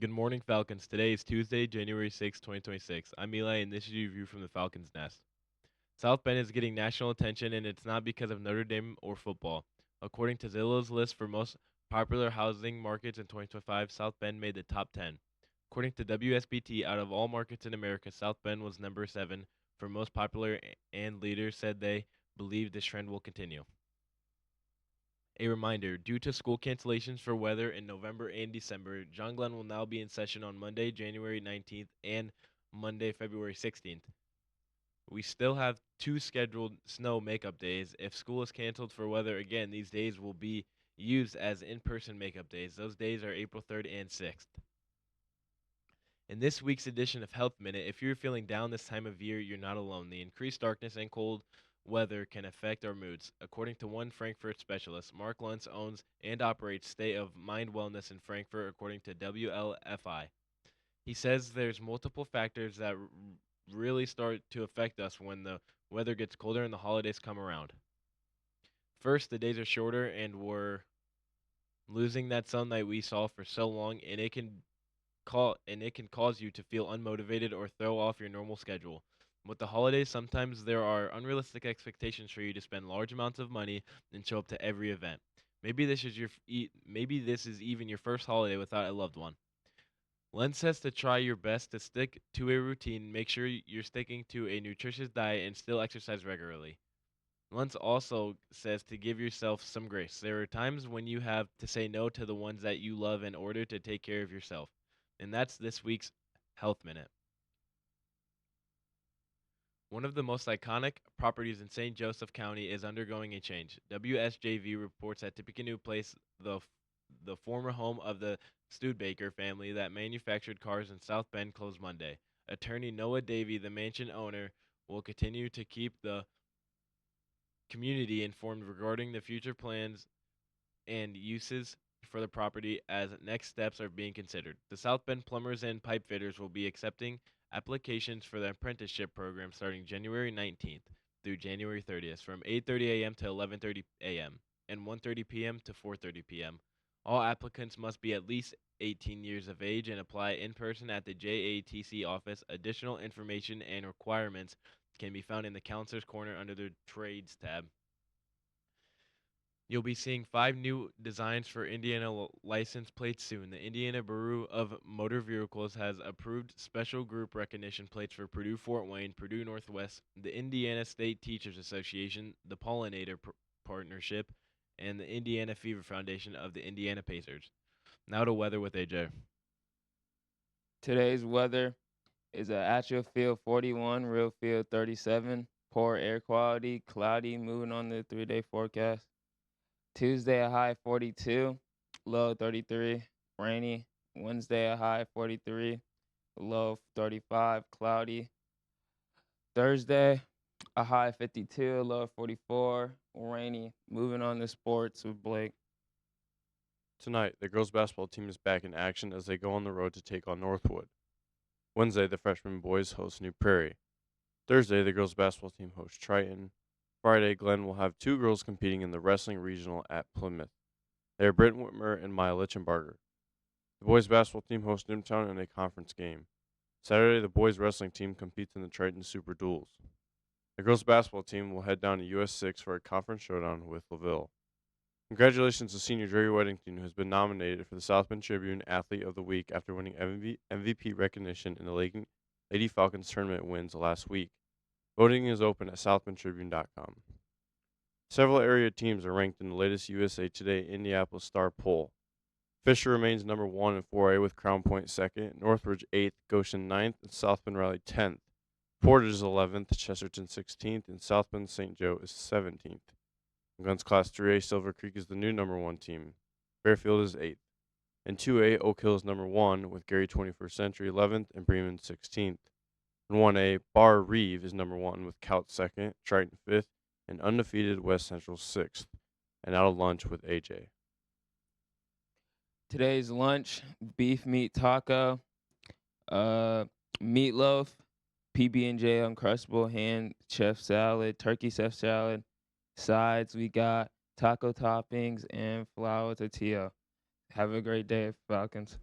Good morning, Falcons. Today is Tuesday, January 6, 2026. I'm Eli, and this is your view from the Falcons' nest. South Bend is getting national attention, and it's not because of Notre Dame or football. According to Zillow's list for most popular housing markets in 2025, South Bend made the top 10. According to WSBT, out of all markets in America, South Bend was number 7 for most popular, and leaders said they believe this trend will continue. A reminder, due to school cancellations for weather in November and December, John Glenn will now be in session on Monday, January 19th and Monday, February 16th. We still have two scheduled snow makeup days. If school is canceled for weather again, these days will be used as in person makeup days. Those days are April 3rd and 6th. In this week's edition of Health Minute, if you're feeling down this time of year, you're not alone. The increased darkness and cold weather can affect our moods. According to one Frankfurt specialist, Mark Luntz owns and operates State of Mind Wellness in Frankfurt, according to WLFI. He says there's multiple factors that really start to affect us when the weather gets colder and the holidays come around. First, the days are shorter and we're losing that sunlight we saw for so long, and it can cause you to feel unmotivated or throw off your normal schedule. With the holidays, sometimes there are unrealistic expectations for you to spend large amounts of money and show up to every event. Maybe this is even your first holiday without a loved one. Len says to try your best to stick to a routine, make sure you're sticking to a nutritious diet and still exercise regularly. Luntz also says to give yourself some grace. There are times when you have to say no to the ones that you love in order to take care of yourself. And that's this week's Health Minute. One of the most iconic properties in St. Joseph County is undergoing a change. WSJV reports that Tippecanoe Place, the former home of the Studebaker family that manufactured cars in South Bend, closed Monday. Attorney Noah Davey, the mansion owner, will continue to keep the community informed regarding the future plans and uses for the property as next steps are being considered. The South Bend plumbers and pipe fitters will be accepting applications for the apprenticeship program starting January 19th through January 30th from 8:30 a.m. to 11:30 a.m. and 1:30 p.m. to 4:30 p.m. All applicants must be at least 18 years of age and apply in person at the JATC office. Additional information and requirements can be found in the Counselor's Corner under the Trades tab. You'll be seeing 5 new designs for Indiana license plates soon. The Indiana Bureau of Motor Vehicles has approved special group recognition plates for Purdue Fort Wayne, Purdue Northwest, the Indiana State Teachers Association, the Pollinator Partnership, and the Indiana Fever Foundation of the Indiana Pacers. Now to weather with AJ. Today's weather is a actual feel 41, real feel 37, poor air quality, cloudy, moving on the 3-day forecast. Tuesday, a high 42, low 33, rainy. Wednesday, a high 43, low 35, cloudy. Thursday, a high 52, low 44, rainy. Moving on to sports with Blake. Tonight, the girls basketball team is back in action as they go on the road to take on Northwood. Wednesday, the freshman boys host New Prairie. Thursday, the girls basketball team hosts Triton. Friday, Glenn will have 2 girls competing in the wrestling regional at Plymouth. They are Britt Whitmer and Maya Lichenbarger. The boys basketball team hosts Newtown in a conference game. Saturday, the boys wrestling team competes in the Triton Super Duels. The girls basketball team will head down to US 6 for a conference showdown with LaVille. Congratulations to senior Jerry Weddington, who has been nominated for the South Bend Tribune Athlete of the Week after winning MVP recognition in the Lady Falcons tournament wins last week. Voting is open at southbendtribune.com. Several area teams are ranked in the latest USA Today Indianapolis Star poll. Fisher remains number 1 in 4A with Crown Point 2nd, Northridge 8th, Goshen 9th, and South Bend Raleigh 10th. Portage is 11th, Chesterton 16th, and South Bend St. Joe is 17th. In Guns Class 3A, Silver Creek is the new number 1 team. Fairfield is 8th. In 2A, Oak Hill is number 1 with Gary 21st Century 11th and Bremen 16th. In 1A, Bar Reeve is number 1 with Cout 2nd, Triton 5th, and undefeated West Central 6th. And out of lunch with AJ. Today's lunch, beef meat taco, meatloaf, PB&J Uncrustable, hand chef salad, turkey chef salad. Sides, we got taco toppings and flour tortilla. Have a great day, Falcons.